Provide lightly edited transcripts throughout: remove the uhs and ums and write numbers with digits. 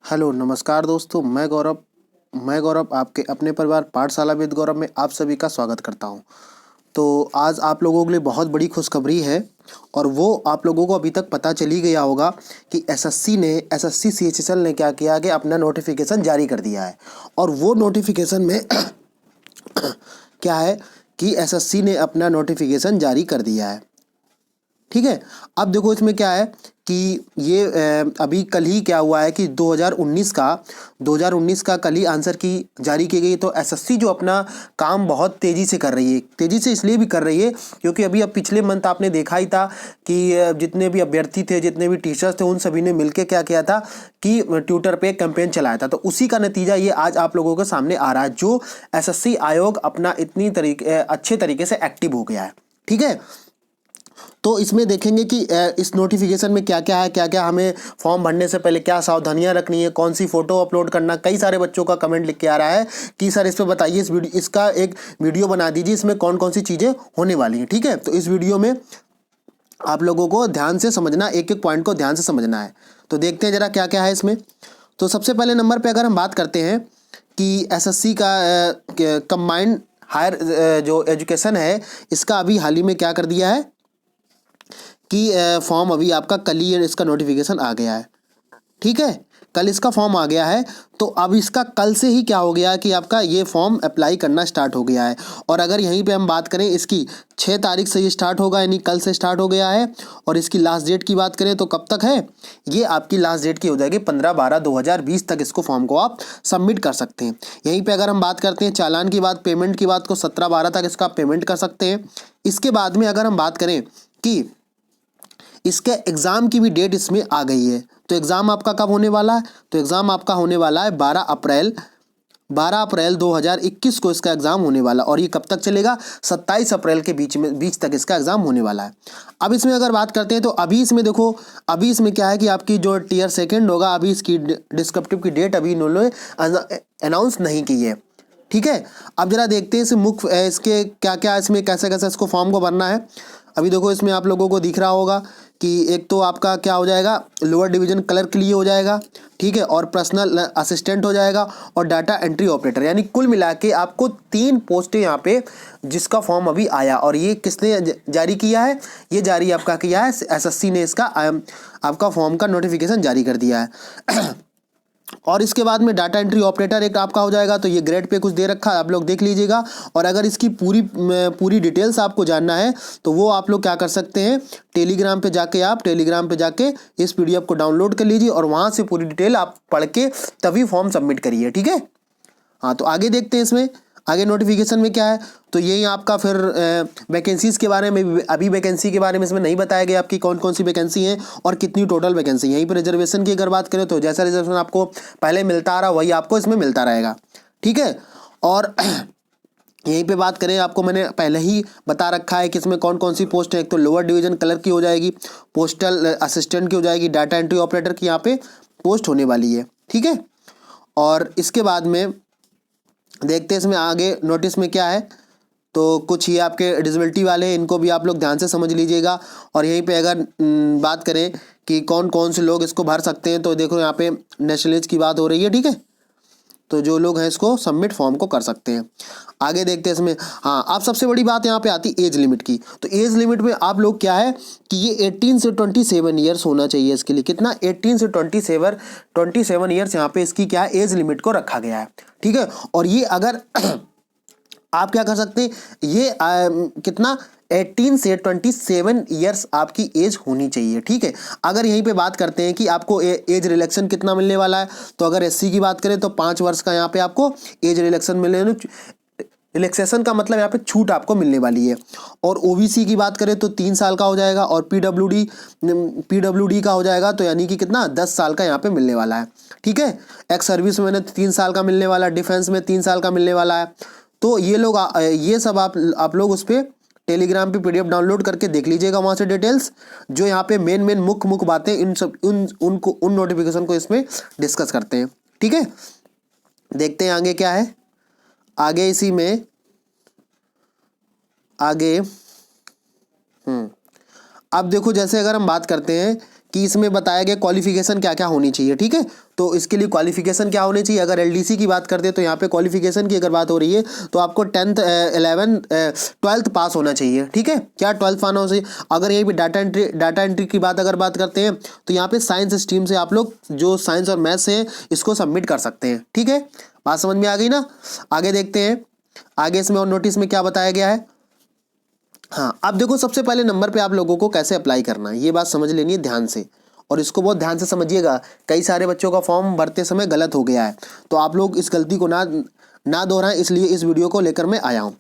Hello नमस्कार दोस्तों, मैं गौरव आपके अपने परिवार पाठशाला विद गौरव में आप सभी का स्वागत करता हूं। तो आज आप लोगों के लिए बहुत बड़ी खुशखबरी है और वो आप लोगों को अभी तक पता चली गया होगा कि एसएससी सीएचएसएल ने क्या किया कि अपना नोटिफिकेशन जारी कर दिया है। और वो नोटिफिकेशन में क्या है कि एसएससी ने अपना नोटिफिकेशन जारी कर दिया है। ठीक है, अब देखो इसमें क्या है कि ये अभी कल ही क्या हुआ है कि 2019 का कल ही आंसर की जारी की गई। तो एसएससी जो अपना काम बहुत तेज़ी से कर रही है, तेज़ी से इसलिए भी कर रही है क्योंकि अभी अब पिछले मंथ आपने देखा ही था कि जितने भी अभ्यर्थी थे, जितने भी टीचर्स थे, उन सभी ने मिलकर क्या किया था कि ट्विटर पे एक कैंपेन चलाया था। तो उसी का नतीजा ये आज आप लोगों के सामने आ रहा है, जो एसएससी आयोग अपना अच्छे तरीके से एक्टिव हो गया है। ठीक है, तो इसमें देखेंगे कि इस नोटिफिकेशन में क्या क्या हमें फॉर्म भरने से पहले क्या सावधानियां रखनी है, कौन सी फ़ोटो अपलोड करना। कई सारे बच्चों का कमेंट लिख के आ रहा है कि सर इस पर बताइए, इसका एक वीडियो बना दीजिए, इसमें कौन कौन सी चीज़ें होने वाली हैं। ठीक है, तो इस वीडियो में आप लोगों को ध्यान से समझना, एक एक पॉइंट को ध्यान से समझना है। तो देखते हैं ज़रा क्या क्या है इसमें। तो सबसे पहले नंबर पर अगर हम बात करते हैं कि एसएससी का कंबाइंड हायर जो एजुकेशन है, इसका अभी हाल ही में क्या कर दिया है कि फॉर्म अभी आपका कल ही इसका नोटिफिकेशन आ गया है। ठीक है, कल इसका फॉर्म आ गया है। तो अब इसका कल से ही क्या हो गया कि आपका ये फॉर्म अप्लाई करना स्टार्ट हो गया है। और अगर यहीं पे हम बात करें, इसकी 6 तारीख से ये स्टार्ट होगा, यानी कल से स्टार्ट हो गया है। और इसकी लास्ट डेट की बात करें तो कब तक है, ये आपकी लास्ट डेट की हो जाएगी 15/12/2020 तक इसको फॉर्म को आप सबमिट कर सकते हैं। यहीं पर अगर हम बात करते हैं चालान की बात, पेमेंट की बात, को 17/12 तक इसका आप पेमेंट कर सकते हैं। इसके बाद में अगर हम बात करें कि इसके एग्ज़ाम की भी डेट इसमें आ गई है। तो एग्ज़ाम आपका कब होने वाला है, तो एग्ज़ाम आपका होने वाला है 12 अप्रैल 2021 को इसका एग्ज़ाम होने वाला। और ये कब तक चलेगा, 27 अप्रैल के बीच तक इसका एग्ज़ाम होने वाला है। अब इसमें अगर बात करते हैं तो अभी इसमें देखो, अभी इसमें क्या है कि आपकी जो टियर सेकेंड होगा, अभी इसकी डिस्क्रिप्टिव की डेट अभी इन्होंने अनाउंस नहीं की है। ठीक है, अब जरा देखते हैं इसके क्या क्या इसमें कैसे कैसे इसको फॉर्म को भरना है। अभी देखो इसमें आप लोगों को दिख रहा होगा कि एक तो आपका क्या हो जाएगा, लोअर डिवीज़न क्लर्क के लिए हो जाएगा। ठीक है, और पर्सनल असिस्टेंट हो जाएगा और डाटा एंट्री ऑपरेटर, यानी कुल मिला के आपको 3 पोस्टें यहाँ पे जिसका फॉर्म अभी आया। और ये किसने जारी किया है, ये जारी आपका किया है एसएससी ने, इसका आपका फॉर्म का नोटिफिकेशन जारी कर दिया है। और इसके बाद में डाटा एंट्री ऑपरेटर एक आपका हो जाएगा। तो ये ग्रेड पे कुछ दे रखा है, आप लोग देख लीजिएगा। और अगर इसकी पूरी डिटेल्स आपको जानना है तो वो आप लोग क्या कर सकते हैं, टेलीग्राम पे जाके इस पीडीएफ को डाउनलोड कर लीजिए और वहाँ से पूरी डिटेल आप पढ़ के तभी फॉर्म सबमिट करिए। ठीक है, हाँ, तो आगे देखते हैं इसमें आगे नोटिफिकेशन में क्या है। तो यही आपका फिर वैकेंसीज़ के बारे में, अभी वैकेंसी के बारे में इसमें नहीं बताया गया आपकी कौन कौन सी वैकेंसी हैं और कितनी टोटल वैकेंसी। यहीं पर रिजर्वेशन की अगर बात करें तो जैसा रिजर्वेशन आपको पहले मिलता आ रहा वही आपको इसमें मिलता रहेगा। ठीक है, और यहीं पे बात करें, आपको मैंने पहले ही बता रखा है कि इसमें कौन कौन सी पोस्ट है। एक तो लोअर डिवीज़न क्लर्क की हो जाएगी, पोस्टल असिस्टेंट की हो जाएगी, डाटा एंट्री ऑपरेटर की यहाँ पे पोस्ट होने वाली है। ठीक है, और इसके बाद में देखते हैं इसमें आगे नोटिस में क्या है। तो कुछ ये आपके डिसेबिलिटी वाले हैं, इनको भी आप लोग ध्यान से समझ लीजिएगा। और यहीं पे अगर बात करें कि कौन कौन से लोग इसको भर सकते हैं, तो देखो यहाँ पे नेशनलिस्ट की बात हो रही है। ठीक है, तो जो लोग हैं इसको सबमिट फॉर्म को कर सकते हैं। आगे देखते हैं इसमें, हाँ, अब सबसे बड़ी बात यहाँ पे आती है एज लिमिट की। तो एज लिमिट में आप लोग क्या है कि ये 18 से 27 ईयर्स होना चाहिए इसके लिए। कितना, 18 से 27 ईयर्स यहाँ पे इसकी क्या है, एज लिमिट को रखा गया है। ठीक है, और ये अगर आप क्या कर सकते हैं, ये कितना, 18 से 27 ईयर्स आपकी एज होनी चाहिए। ठीक है, अगर यहीं पे बात करते हैं कि आपको एज रिलैक्सेशन कितना मिलने वाला है, तो अगर एससी की बात करें तो 5 वर्ष का यहाँ पे आपको एज रिलैक्सेशन का मतलब यहाँ पे छूट आपको मिलने वाली है। और ओबीसी की बात करें तो 3 साल का हो जाएगा और पीडब्ल्यूडी का हो जाएगा, तो यानी कि कितना, 10 साल का यहाँ पे मिलने वाला है। ठीक है, एक्स सर्विस में 3 साल का मिलने वाला है, डिफेंस में 3 साल का मिलने वाला है। तो ये सब आप लोग उस पर टेलीग्राम पे पीडीएफ डाउनलोड करके देख लीजिएगा, वहाँ से डिटेल्स जो यहाँ पे मेन मुख्य बातें उन नोटिफिकेशन को इसमें डिस्कस करते हैं। ठीक है, देखते हैं आगे क्या है। आगे इसी में आगे अब देखो, जैसे अगर हम बात करते हैं कि इसमें बताया गया क्वालिफिकेशन क्या क्या होनी चाहिए, ठीक है। तो इसके लिए क्वालिफिकेशन क्या होनी चाहिए, अगर एलडीसी की बात करते हैं तो यहाँ पे क्वालिफिकेशन की अगर बात हो रही है तो आपको 10th 11 12th पास होना चाहिए, ठीक है। क्या 12th पास होना चाहिए। अगर यहीं पे डाटा एंट्री की अगर बात करते हैं तो यहाँ पे साइंस स्ट्रीम से आप लोग जो साइंस और मैथ्स है इसको सबमिट कर सकते हैं, ठीक है। बात समझ में आ गई ना। आगे देखते हैं, आगे इसमें और नोटिस में क्या बताया गया है। हाँ, अब देखो सबसे पहले नंबर पे आप लोगों को कैसे अप्लाई करना है ये बात समझ लेनी है ध्यान से, और इसको बहुत ध्यान से समझिएगा। कई सारे बच्चों का फॉर्म भरते समय गलत हो गया है, तो आप लोग इस गलती को ना दोहराएं, इसलिए इस वीडियो को लेकर मैं आया हूँ।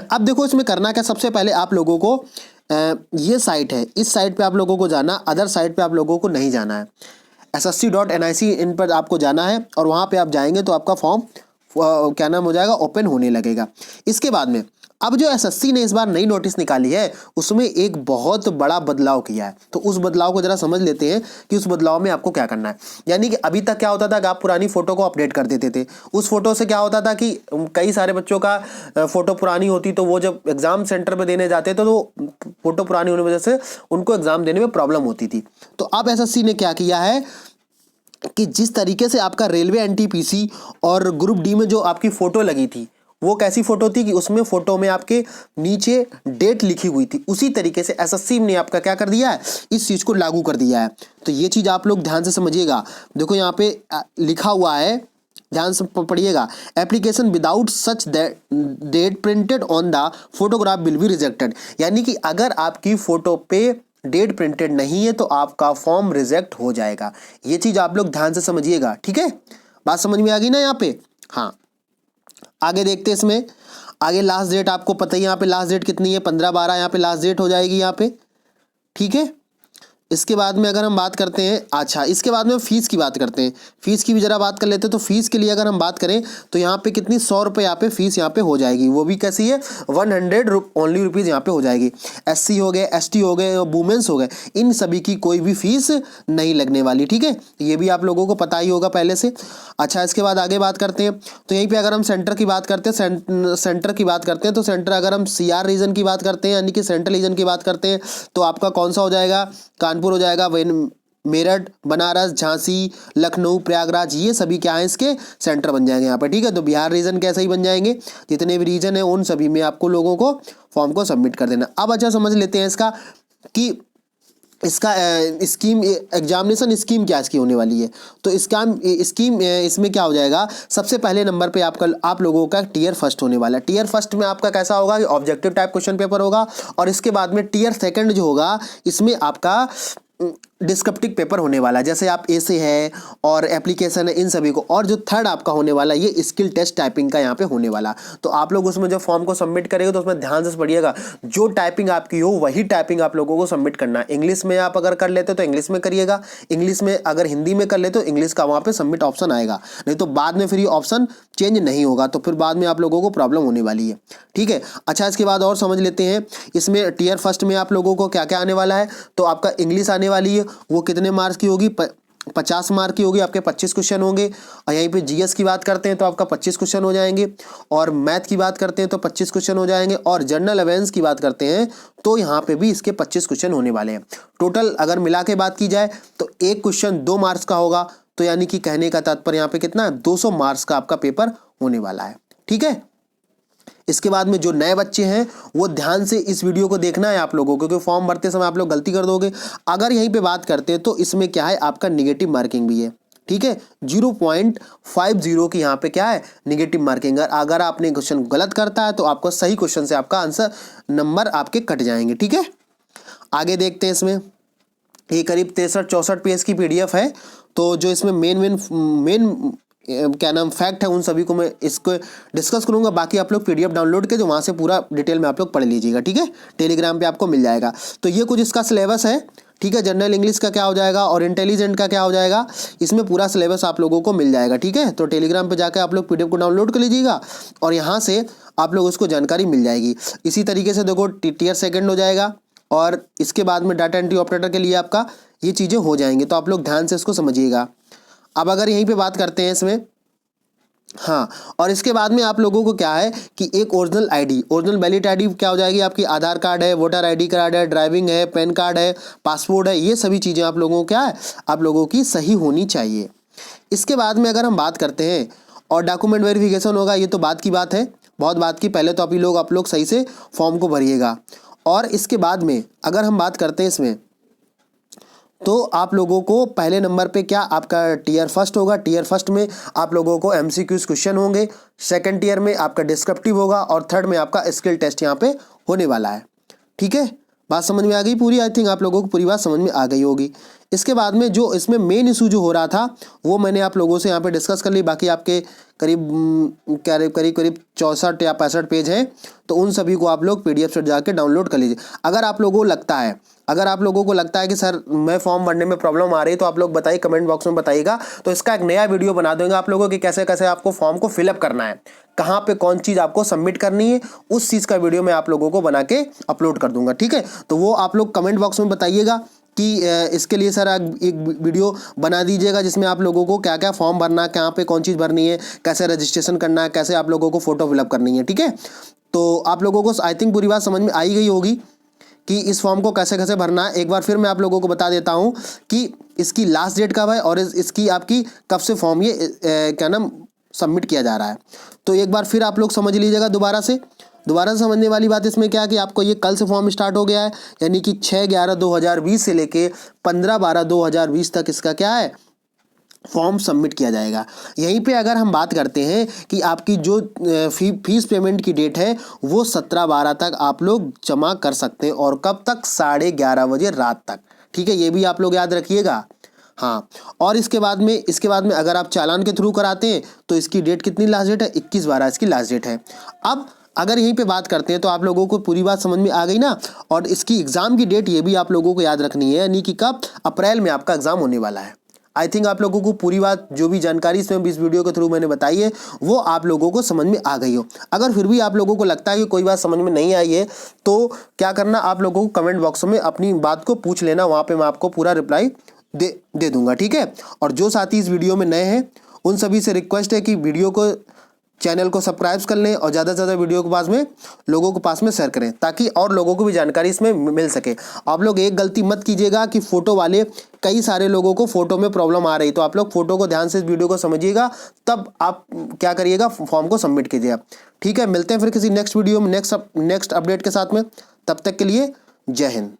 अब देखो इसमें करना क्या, सबसे पहले आप लोगों को ये साइट है, इस साइट पे आप लोगों को जाना, अदर साइट पे आप लोगों को नहीं जाना है। ssc.nic इन पर आपको जाना है और वहाँ पे आप जाएंगे तो आपका फॉर्म क्या नाम हो जाएगा, ओपन होने लगेगा। इसके बाद में अब जो एसएससी ने इस बार नई नोटिस निकाली है उसमें एक बहुत बड़ा बदलाव किया है, तो उस बदलाव को जरा समझ लेते हैं कि उस बदलाव में आपको क्या करना है। यानी कि अभी तक क्या होता था कि आप पुरानी फोटो को अपडेट कर देते थे, उस फोटो से क्या होता था कि कई सारे बच्चों का फोटो पुरानी होती, तो वो जब एग्जाम सेंटर पे देने जाते थे तो फोटो पुरानी होने की वजह से उनको एग्जाम देने में प्रॉब्लम होती थी। तो अब एसएससी ने क्या किया है कि जिस तरीके से आपका रेलवे एनटीपीसी और ग्रुप डी में जो आपकी फोटो लगी थी वो कैसी फोटो थी कि उसमें फोटो में आपके नीचे डेट लिखी हुई थी, उसी तरीके से एसएससी ने आपका क्या कर दिया है, इस चीज को लागू कर दिया है। तो ये चीज आप लोग ध्यान से समझिएगा। देखो यहाँ पे लिखा हुआ है, ध्यान से पढ़िएगा, application without such date printed on the photograph will be rejected. यानी कि अगर आपकी फोटो पे डेट प्रिंटेड नहीं है तो आपका फॉर्म रिजेक्ट हो जाएगा। ये चीज आप लोग ध्यान से समझिएगा, ठीक है। बात समझ में आ गई ना यहाँ पे। हाँ, आगे देखते हैं इसमें। आगे लास्ट डेट आपको पता ही, यहाँ पे लास्ट डेट कितनी है, 15/12 यहाँ पे लास्ट डेट हो जाएगी यहाँ पे, ठीक है। इसके बाद में अगर हम बात करते हैं, अच्छा इसके बाद में हम फीस की बात करते हैं, फीस की भी जरा बात कर लेते हैं। तो फीस के लिए अगर हम बात करें तो यहाँ पे कितनी 100 रुपये यहाँ पे फीस यहाँ पे हो जाएगी, वो भी कैसी है 100 ओनली रुपीज़ यहाँ पे हो जाएगी। एससी हो गए, एसटी हो गए, वुमेन्स हो गए, इन सभी की कोई भी फीस नहीं लगने वाली, ठीक है। ये भी आप लोगों को पता ही होगा पहले से। अच्छा इसके बाद आगे बात करते हैं, तो यहीं पर अगर हम सेंटर की बात करते हैं, सेंटर की बात करते हैं तो सेंटर अगर हम CR रीजन की बात करते हैं यानी कि सेंट्रल रीजन की बात करते हैं तो आपका कौन सा हो जाएगा, कानपुर हो जाएगा, मेरठ, बनारस, झांसी, लखनऊ, प्रयागराज, ये सभी क्या है इसके सेंटर बन जाएंगे यहाँ पर, ठीक है। तो बिहार रीजन कैसे ही बन जाएंगे, जितने भी रीजन है उन सभी में आपको लोगों को फॉर्म को सबमिट कर देना। अब अच्छा समझ लेते हैं इसका कि इसका स्कीम, एग्जामिनेशन स्कीम क्या इसकी होने वाली है। तो स्कीम इसमें क्या हो जाएगा, सबसे पहले नंबर पे आप लोगों का टियर फर्स्ट होने वाला है। टियर फर्स्ट में आपका कैसा होगा, ऑब्जेक्टिव टाइप क्वेश्चन पेपर होगा, और इसके बाद में टियर सेकंड जो होगा इसमें आपका डिस्क्रिप्टिव पेपर होने वाला है, जैसे आप ऐसे है और एप्लीकेशन है इन सभी को। और जो थर्ड आपका होने वाला है ये स्किल टेस्ट टाइपिंग का यहाँ पे होने वाला। तो आप लोग उसमें जो फॉर्म को सबमिट करेंगे तो उसमें ध्यान से पढ़िएगा, जो टाइपिंग आपकी हो वही टाइपिंग आप लोगों को सबमिट करना है। इंग्लिश में आप अगर कर लेते तो इंग्लिश में करिएगा, इंग्लिश में अगर हिंदी में कर लेते तो इंग्लिश का वहाँ पे सबमिट ऑप्शन आएगा, नहीं तो बाद में फिर ये ऑप्शन चेंज नहीं होगा, तो फिर बाद में आप लोगों को प्रॉब्लम होने वाली है, ठीक है। अच्छा इसके बाद और समझ लेते हैं इसमें टियर फर्स्ट में आप लोगों को क्या क्या आने वाला है। तो आपका इंग्लिश आने वाली है, वो कितने मार्क्स की होगी, 50 मार्क की होगी, आपके 25 क्वेश्चन होंगे। और यहीं पे जीएस की बात करते हैं तो आपका 25 क्वेश्चन हो जाएंगे, और मैथ की बात करते हैं तो 25 क्वेश्चन हो जाएंगे, और जनरल अवेयरेंस की बात करते हैं तो यहाँ पे भी इसके 25 क्वेश्चन होने वाले हैं। टोटल अगर मिला के बात की जाए तो एक क्वेश्चन 2 मार्क्स का होगा, तो यानी कि कहने का तात्पर्य यहाँ पे कितना है, 200 मार्क्स का आपका पेपर होने वाला है, ठीक है। इसके बाद में जो नए बच्चे हैं वो ध्यान से इस वीडियो को देखना है आप लोगों को, क्योंकि फॉर्म भरते समय आप लोग गलती कर दोगे। अगर यहीं पे बात करते हैं तो इसमें क्या है, आपका निगेटिव मार्किंग भी है, ठीक है। 0.50 की यहाँ पे क्या है, निगेटिव मार्किंग। अगर आपने क्वेश्चन गलत करता है तो आपको सही क्वेश्चन से आपका आंसर नंबर आपके कट जाएंगे, ठीक है। आगे देखते हैं इसमें, ये करीब 63-64 पेज की PDF है। तो जो इसमें मेन क्या नाम फैक्ट है उन सभी को मैं इसको डिस्कस करूंगा। बाकी आप लोग PDF डाउनलोड के जो वहाँ से पूरा डिटेल में आप लोग पढ़ लीजिएगा, ठीक है। टेलीग्राम पे आपको मिल जाएगा। तो ये कुछ इसका सिलेबस है, ठीक है। जनरल इंग्लिश का क्या हो जाएगा और इंटेलिजेंट का क्या हो जाएगा, इसमें पूरा सिलेबस आप लोगों को मिल जाएगा, ठीक है। तो टेलीग्राम पर जाकर आप लोग PDF को डाउनलोड कर लीजिएगा और यहाँ से आप लोग उसको जानकारी मिल जाएगी। इसी तरीके से देखो टियर सेकेंड हो जाएगा, और इसके बाद में डाटा एंट्री ऑपरेटर के लिए आपका ये चीज़ें हो जाएंगी। तो आप लोग ध्यान से इसको समझिएगा। अब अगर यहीं पे बात करते हैं इसमें हाँ, और इसके बाद में आप लोगों को क्या है कि एक original ID, original valid ID क्या हो जाएगी आपकी, आधार कार्ड है, वोटर आईडी कार्ड है, ड्राइविंग है, पैन कार्ड है, पासपोर्ट है, ये सभी चीज़ें आप लोगों को क्या है, आप लोगों की सही होनी चाहिए। इसके बाद में अगर हम बात करते हैं और डॉक्यूमेंट वेरिफिकेशन होगा, ये तो बात की बात है, बहुत बात की। पहले तो आप लोग सही से फॉर्म को भरिएगा। और इसके बाद में अगर हम बात करते हैं इसमें, तो आप लोगों को पहले नंबर पे क्या आपका टीयर फर्स्ट होगा। टीयर फर्स्ट में आप लोगों को एमसीक्यूज क्वेश्चन होंगे, सेकंड टीयर में आपका डिस्क्रिप्टिव होगा और थर्ड में आपका स्किल टेस्ट यहाँ पे होने वाला है। ठीक है, बात समझ में आ गई पूरी? आई थिंक आप लोगों को पूरी बात समझ में आ गई होगी। इसके बाद में जो इसमें मेन इशू जो हो रहा था वो मैंने आप लोगों से यहाँ पे डिस्कस कर ली। बाकी आपके करीब करीब 64 या 65 पेज हैं, तो उन सभी को आप लोग PDF से जाके डाउनलोड कर लीजिए। अगर आप लोगों को लगता है कि सर मैं फॉर्म भरने में प्रॉब्लम आ रही है, तो आप लोग बताइए, कमेंट बॉक्स में बताइएगा, तो इसका एक नया वीडियो बना दूंगा आप लोगों की कैसे कैसे आपको फॉर्म को फिलअप करना है, कहाँ पे कौन चीज़ आपको सबमिट करनी है, उस चीज़ का वीडियो मैं आप लोगों को बना के अपलोड कर दूंगा। ठीक है, तो वो आप लोग कमेंट बॉक्स में बताइएगा कि इसके लिए सर एक वीडियो बना दीजिएगा जिसमें आप लोगों को क्या क्या फॉर्म भरना है, कहाँ पे कौन चीज़ भरनी है, कैसे रजिस्ट्रेशन करना है, कैसे आप लोगों को फोटो फिलअप करनी है। ठीक है, तो आप लोगों को आई थिंक पूरी बात समझ में आई गई होगी कि इस फॉर्म को कैसे कैसे भरना है। एक बार फिर मैं आप लोगों को बता देता हूँ कि इसकी लास्ट डेट कब है और इसकी आपकी कब से फॉर्म ये क्या नाम सबमिट किया जा रहा है। तो एक बार फिर आप लोग समझ लीजिएगा दोबारा से समझने वाली बात इसमें क्या है कि आपको ये कल से फॉर्म स्टार्ट हो गया है, यानी कि 6/11/2020 से लेके 15/12/2020 तक इसका क्या है, फॉर्म सबमिट किया जाएगा। यहीं पे अगर हम बात करते हैं कि आपकी जो फीस पेमेंट की डेट है वो 17/12 तक आप लोग जमा कर सकते हैं, और कब तक, 11:30 बजे रात तक। ठीक है, ये भी आप लोग याद रखिएगा। हाँ, और इसके बाद में अगर आप चालान के थ्रू कराते हैं तो इसकी डेट कितनी लास्ट डेट है, 21/12 इसकी लास्ट डेट है। अब अगर यहीं पे बात करते हैं तो आप लोगों को पूरी बात समझ में आ गई ना। और इसकी एग्ज़ाम की डेट ये भी आप लोगों को याद रखनी है, यानी कि कब, अप्रैल में आपका एग्ज़ाम होने वाला है। आई थिंक आप लोगों को पूरी बात जो भी जानकारी इसमें इस वीडियो के थ्रू मैंने बताई है वो आप लोगों को समझ में आ गई हो। अगर फिर भी आप लोगों को लगता है कि कोई बात समझ में नहीं आई है तो क्या करना, आप लोगों को कमेंट बॉक्स में अपनी बात को पूछ लेना, वहाँ पे मैं आपको पूरा रिप्लाई दे दूंगा। ठीक है, और जो साथी इस वीडियो में नए हैं उन सभी से रिक्वेस्ट है कि वीडियो को, चैनल को सब्सक्राइब कर लें और ज़्यादा से ज़्यादा वीडियो के पास में लोगों के पास में शेयर करें, ताकि और लोगों को भी जानकारी इसमें मिल सके। आप लोग एक गलती मत कीजिएगा कि फ़ोटो वाले, कई सारे लोगों को फ़ोटो में प्रॉब्लम आ रही, तो आप लोग फ़ोटो को ध्यान से इस वीडियो को समझिएगा, तब आप क्या करिएगा, फॉर्म को सबमिट कीजिएगा। ठीक है, मिलते हैं फिर किसी नेक्स्ट वीडियो में नेक्स्ट अपडेट के साथ में। तब तक के लिए जय हिंद।